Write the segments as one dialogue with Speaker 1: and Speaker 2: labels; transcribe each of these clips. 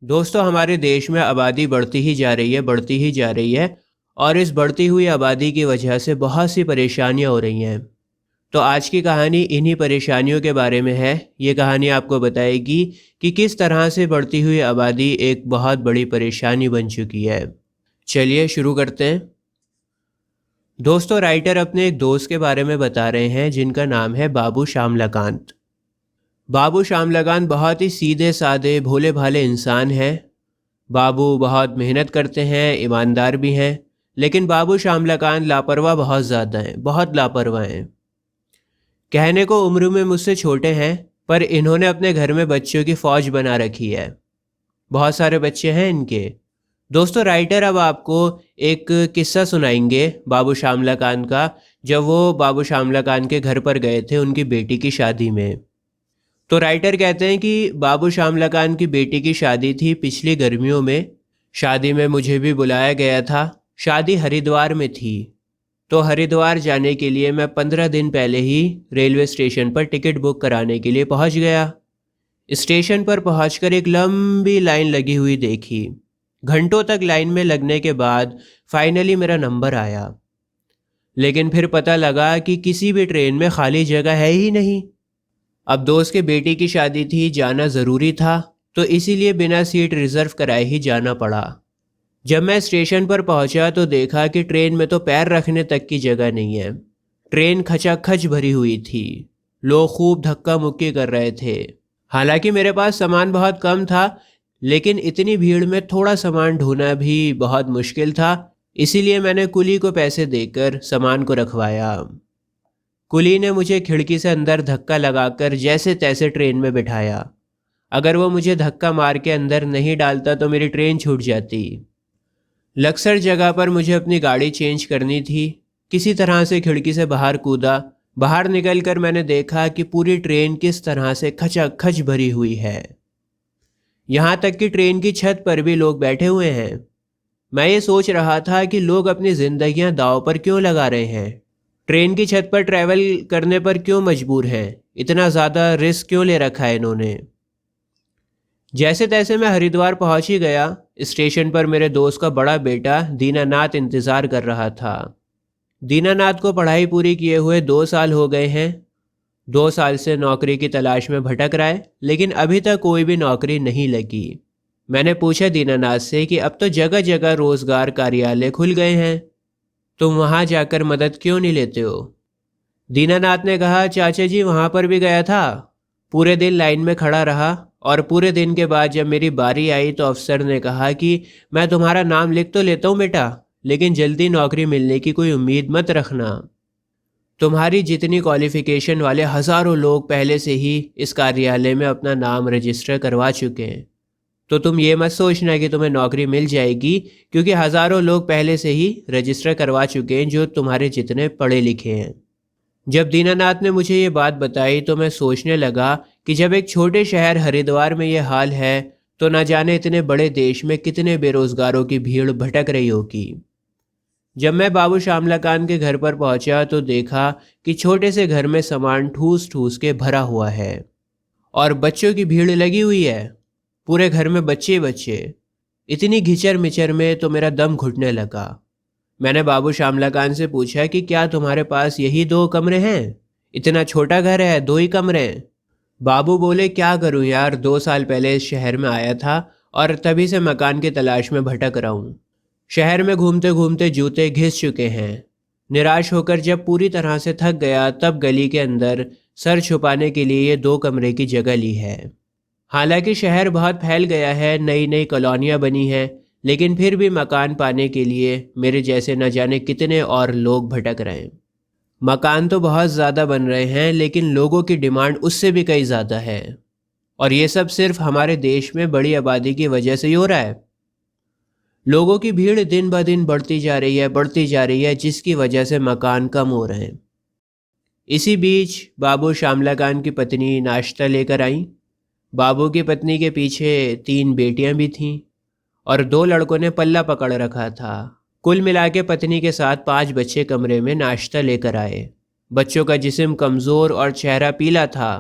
Speaker 1: दोस्तों, हमारे देश में आबादी बढ़ती ही जा रही है, बढ़ती ही जा रही है। और इस बढ़ती हुई आबादी की वजह से बहुत सी परेशानियां हो रही हैं। तो आज की कहानी इन्हीं परेशानियों के बारे में है। ये कहानी आपको बताएगी कि किस तरह से बढ़ती हुई आबादी एक बहुत बड़ी परेशानी बन चुकी है। चलिए शुरू करते हैं। दोस्तों, राइटर अपने एक दोस्त के बारे में बता रहे हैं जिनका नाम है बाबू श्यामलाकांत। बाबू श्यामलाकांत बहुत ही सीधे साधे भोले भाले इंसान हैं। बाबू बहुत मेहनत करते हैं, ईमानदार भी हैं। लेकिन बाबू श्यामलाकांत लापरवाह बहुत ज़्यादा हैं, बहुत लापरवाह हैं। कहने को उम्र में मुझसे छोटे हैं, पर इन्होंने अपने घर में बच्चों की फ़ौज बना रखी है। बहुत सारे बच्चे हैं इनके। दोस्तों, राइटर अब आपको एक किस्सा सुनाएंगे बाबू श्यामलाकांत का, जब वो बाबू श्यामलाकांत के घर पर गए थे उनकी बेटी की शादी में। तो राइटर कहते हैं कि बाबू श्यामलाकांत की बेटी की शादी थी पिछली गर्मियों में। शादी में मुझे भी बुलाया गया था। शादी हरिद्वार में थी। तो हरिद्वार जाने के लिए मैं 15 दिन पहले ही रेलवे स्टेशन पर टिकट बुक कराने के लिए पहुंच गया। स्टेशन पर पहुंचकर एक लंबी लाइन लगी हुई देखी। घंटों तक लाइन में लगने के बाद फाइनली मेरा नंबर आया। लेकिन फिर पता लगा कि किसी भी ट्रेन में खाली जगह है ही नहीं। अब दोस्त के बेटी की शादी थी, जाना ज़रूरी था, तो इसीलिए बिना सीट रिज़र्व कराए ही जाना पड़ा। जब मैं स्टेशन पर पहुंचा तो देखा कि ट्रेन में तो पैर रखने तक की जगह नहीं है। ट्रेन खचाखच भरी हुई थी। लोग खूब धक्का मुक्की कर रहे थे। हालांकि मेरे पास सामान बहुत कम था, लेकिन इतनी भीड़ में थोड़ा सामान ढूंढना भी बहुत मुश्किल था। इसीलिए मैंने कुली को पैसे देकर सामान को रखवाया। कुली ने मुझे खिड़की से अंदर धक्का लगाकर जैसे तैसे ट्रेन में बिठाया। अगर वो मुझे धक्का मार के अंदर नहीं डालता तो मेरी ट्रेन छूट जाती। लक्सर जगह पर मुझे अपनी गाड़ी चेंज करनी थी। किसी तरह से खिड़की से बाहर कूदा। बाहर निकलकर मैंने देखा कि पूरी ट्रेन किस तरह से खचाखच भरी हुई है। यहाँ तक कि ट्रेन की छत पर भी लोग बैठे हुए हैं। मैं ये सोच रहा था कि लोग अपनी जिंदगियां दांव पर क्यों लगा रहे हैं। ट्रेन की छत पर ट्रैवल करने पर क्यों मजबूर हैं। इतना ज़्यादा रिस्क क्यों ले रखा है इन्होंने। जैसे तैसे मैं हरिद्वार पहुंच ही गया। स्टेशन पर मेरे दोस्त का बड़ा बेटा दीनानाथ इंतज़ार कर रहा था। दीनानाथ को पढ़ाई पूरी किए हुए 2 साल हो गए हैं। 2 साल से नौकरी की तलाश में भटक रहा है, लेकिन अभी तक कोई भी नौकरी नहीं लगी। मैंने पूछा दीनानाथ से कि अब तो जगह जगह रोजगार कार्यालय खुल गए हैं, तुम वहां जाकर मदद क्यों नहीं लेते हो। दीनानाथ ने कहा, चाचा जी वहां पर भी गया था। पूरे दिन लाइन में खड़ा रहा, और पूरे दिन के बाद जब मेरी बारी आई तो अफसर ने कहा कि मैं तुम्हारा नाम लिख तो लेता हूँ बेटा, लेकिन जल्दी नौकरी मिलने की कोई उम्मीद मत रखना। तुम्हारी जितनी क्वालिफिकेशन वाले हज़ारों लोग पहले से ही इस कार्यालय में अपना नाम रजिस्टर करवा चुके हैं। तो तुम ये मत सोचना कि तुम्हें नौकरी मिल जाएगी, क्योंकि हज़ारों लोग पहले से ही रजिस्टर करवा चुके हैं जो तुम्हारे जितने पढ़े लिखे हैं। जब दीनानाथ ने मुझे ये बात बताई तो मैं सोचने लगा कि जब एक छोटे शहर हरिद्वार में ये हाल है, तो न जाने इतने बड़े देश में कितने बेरोजगारों की भीड़ भटक रही होगी। जब मैं बाबू श्यामलाकांत के घर पर पहुंचा तो देखा कि छोटे से घर में सामान ठूस ठूस के भरा हुआ है और बच्चों की भीड़ लगी हुई है। पूरे घर में बच्चे बच्चे। इतनी घिचर मिचर में तो मेरा दम घुटने लगा। मैंने बाबू श्यामलाकांत से पूछा कि क्या तुम्हारे पास यही 2 कमरे हैं। इतना छोटा घर है, 2 ही कमरे। बाबू बोले, क्या करूं यार, 2 साल पहले इस शहर में आया था और तभी से मकान की तलाश में भटक रहा हूं। शहर में घूमते घूमते जूते घिस चुके हैं। निराश होकर जब पूरी तरह से थक गया तब गली के अंदर सर छुपाने के लिए ये 2 कमरे की जगह ली है। हालांकि शहर बहुत फैल गया है, नई नई कॉलोनियाँ बनी हैं, लेकिन फिर भी मकान पाने के लिए मेरे जैसे न जाने कितने और लोग भटक रहे हैं। मकान तो बहुत ज़्यादा बन रहे हैं, लेकिन लोगों की डिमांड उससे भी कई ज़्यादा है। और ये सब सिर्फ हमारे देश में बड़ी आबादी की वजह से ही हो रहा है। लोगों की भीड़ दिन ब दिन बढ़ती जा रही है, बढ़ती जा रही है, जिसकी वजह से मकान कम हो रहे हैं। इसी बीच बाबू श्यामलाकांत की पत्नी नाश्ता लेकर आई। बाबू की पत्नी के पीछे 3 बेटियां भी थीं और 2 लड़कों ने पल्ला पकड़ रखा था। कुल मिला के पत्नी के साथ 5 बच्चे कमरे में नाश्ता लेकर आए। बच्चों का जिस्म कमज़ोर और चेहरा पीला था।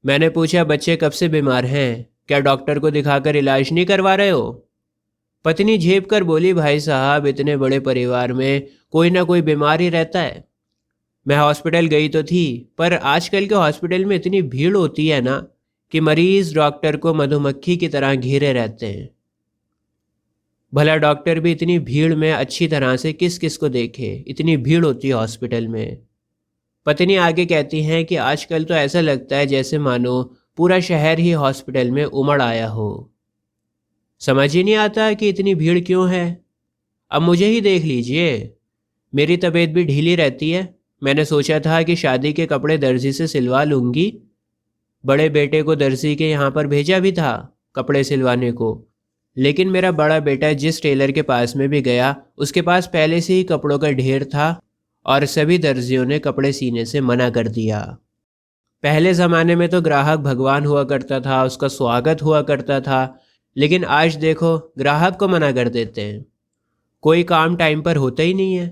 Speaker 1: मैंने पूछा, बच्चे कब से बीमार हैं। क्या डॉक्टर को दिखाकर इलाज नहीं करवा रहे हो? पत्नी झेप कर बोली, भाई साहब इतने बड़े परिवार में कोई ना कोई बीमार ही रहता है। मैं हॉस्पिटल गई तो थी, पर आजकल के हॉस्पिटल में इतनी भीड़ होती है ना कि मरीज डॉक्टर को मधुमक्खी की तरह घेरे रहते हैं। भला डॉक्टर भी इतनी भीड़ में अच्छी तरह से किस किस को देखे, इतनी भीड़ होती है हॉस्पिटल में। पत्नी आगे कहती हैं कि आजकल तो ऐसा लगता है जैसे मानो पूरा शहर ही हॉस्पिटल में उमड़ आया हो। समझ ही नहीं आता कि इतनी भीड़ क्यों है। अब मुझे ही देख लीजिए, मेरी तबीयत भी ढीली रहती है। मैंने सोचा था कि शादी के कपड़े दर्जी से सिलवा लूँगी। बड़े बेटे को दर्जी के यहाँ पर भेजा भी था कपड़े सिलवाने को, लेकिन मेरा बड़ा बेटा जिस टेलर के पास में भी गया उसके पास पहले से ही कपड़ों का ढेर था और सभी दर्जियों ने कपड़े सीने से मना कर दिया। पहले ज़माने में तो ग्राहक भगवान हुआ करता था, उसका स्वागत हुआ करता था, लेकिन आज देखो ग्राहक को मना कर देते हैं। कोई काम टाइम पर होता ही नहीं है।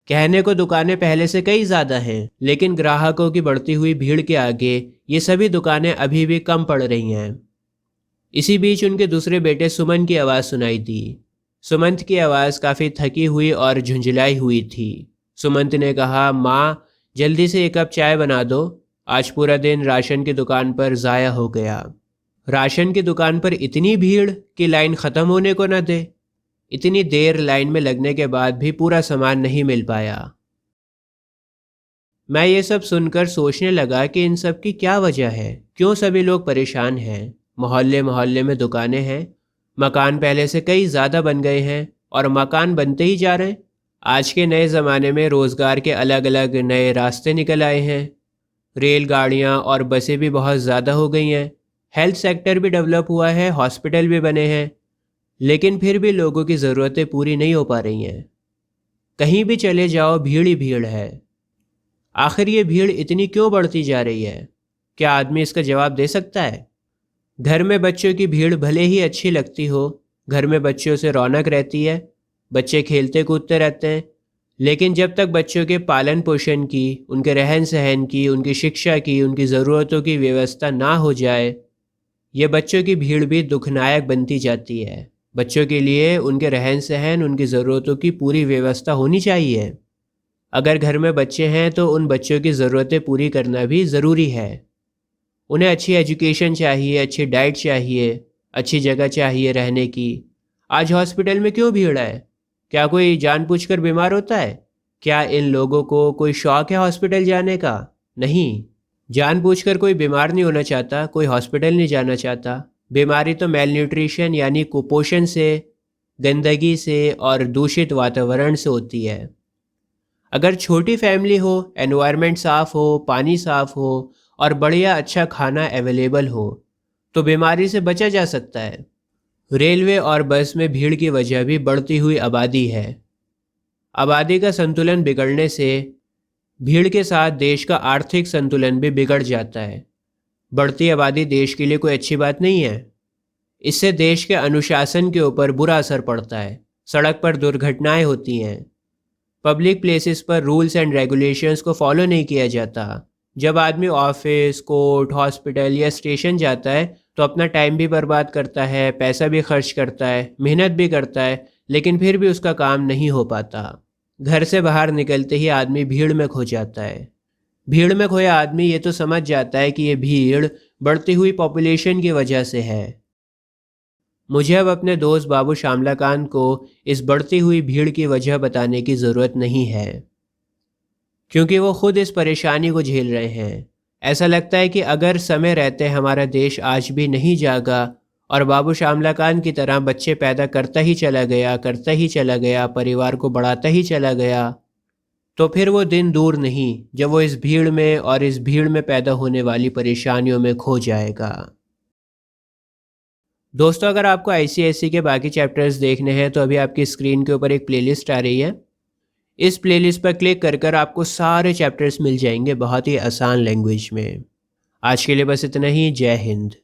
Speaker 1: कहने को दुकानें पहले से कई ज़्यादा हैं, लेकिन ग्राहकों की बढ़ती हुई भीड़ के आगे ये सभी दुकानें अभी भी कम पड़ रही हैं। इसी बीच उनके दूसरे बेटे सुमन की आवाज़ सुनाई दी। सुमंत की आवाज़ काफ़ी थकी हुई और झुंझलाई हुई थी। सुमंत ने कहा, माँ जल्दी से 1 कप चाय बना दो, आज पूरा दिन राशन की दुकान पर ज़ाया हो गया। राशन की दुकान पर इतनी भीड़ कि लाइन ख़त्म होने को न दे। इतनी देर लाइन में लगने के बाद भी पूरा सामान नहीं मिल पाया। मैं ये सब सुनकर सोचने लगा कि इन सब की क्या वजह है, क्यों सभी लोग परेशान हैं। मोहल्ले मोहल्ले में दुकानें हैं, मकान पहले से कई ज़्यादा बन गए हैं और मकान बनते ही जा रहे हैं। आज के नए ज़माने में रोज़गार के अलग अलग नए रास्ते निकल आए हैं। रेलगाड़ियाँ और बसें भी बहुत ज़्यादा हो गई हैं। हेल्थ सेक्टर भी डेवलप हुआ है, हॉस्पिटल भी बने हैं, लेकिन फिर भी लोगों की ज़रूरतें पूरी नहीं हो पा रही हैं। कहीं भी चले जाओ भीड़ ही भीड़ है। आखिर ये भीड़ इतनी क्यों बढ़ती जा रही है? क्या आदमी इसका जवाब दे सकता है? घर में बच्चों की भीड़ भले ही अच्छी लगती हो, घर में बच्चों से रौनक रहती है, बच्चे खेलते कूदते रहते हैं, लेकिन जब तक बच्चों के पालन पोषण की, उनके रहन सहन की, उनकी शिक्षा की, उनकी ज़रूरतों की व्यवस्था ना हो जाए, ये बच्चों की भीड़ भी दुखनायक बनती जाती है। बच्चों के लिए उनके रहन सहन, उनकी ज़रूरतों की पूरी व्यवस्था होनी चाहिए। अगर घर में बच्चे हैं तो उन बच्चों की ज़रूरतें पूरी करना भी ज़रूरी है। उन्हें अच्छी एजुकेशन चाहिए, अच्छी डाइट चाहिए, अच्छी जगह चाहिए रहने की। आज हॉस्पिटल में क्यों भीड़ है? क्या कोई जानबूझकर बीमार होता है? क्या इन लोगों को कोई शौक है हॉस्पिटल जाने का? नहीं, जानबूझकर कोई बीमार नहीं होना चाहता, कोई हॉस्पिटल नहीं जाना चाहता। बीमारी तो मेल न्यूट्रिशन यानी कुपोषण से, गंदगी से और दूषित वातावरण से होती है। अगर छोटी फैमिली हो, एनवायरनमेंट साफ़ हो, पानी साफ़ हो और बढ़िया अच्छा खाना अवेलेबल हो तो बीमारी से बचा जा सकता है। रेलवे और बस में भीड़ की वजह भी बढ़ती हुई आबादी है। आबादी का संतुलन बिगड़ने से भीड़ के साथ देश का आर्थिक संतुलन भी बिगड़ जाता है। बढ़ती आबादी देश के लिए कोई अच्छी बात नहीं है। इससे देश के अनुशासन के ऊपर बुरा असर पड़ता है। सड़क पर दुर्घटनाएं होती हैं। पब्लिक प्लेसेस पर रूल्स एंड रेगुलेशंस को फॉलो नहीं किया जाता। जब आदमी ऑफिस, कोर्ट, हॉस्पिटल या स्टेशन जाता है तो अपना टाइम भी बर्बाद करता है, पैसा भी खर्च करता है, मेहनत भी करता है, लेकिन फिर भी उसका काम नहीं हो पाता। घर से बाहर निकलते ही आदमी भीड़ में खो जाता है। भीड़ में खोया आदमी ये तो समझ जाता है कि ये भीड़ बढ़ती हुई पॉपुलेशन की वजह से है। मुझे अब अपने दोस्त बाबू श्यामलाकांत को इस बढ़ती हुई भीड़ की वजह बताने की ज़रूरत नहीं है, क्योंकि वो खुद इस परेशानी को झेल रहे हैं। ऐसा लगता है कि अगर समय रहते हमारा देश आज भी नहीं जागा और बाबू श्यामलाकांत की तरह बच्चे पैदा करता ही चला गया, परिवार को बढ़ाता ही चला गया, तो फिर वो दिन दूर नहीं जब वो इस भीड़ में और इस भीड़ में पैदा होने वाली परेशानियों में खो जाएगा। दोस्तों, अगर आपको आईसीएसई के बाकी चैप्टर्स देखने हैं तो अभी आपकी स्क्रीन के ऊपर एक प्लेलिस्ट आ रही है। इस प्लेलिस्ट पर क्लिक कर आपको सारे चैप्टर्स मिल जाएंगे बहुत ही आसान लैंग्वेज में। आज के लिए बस इतना ही। जय हिंद।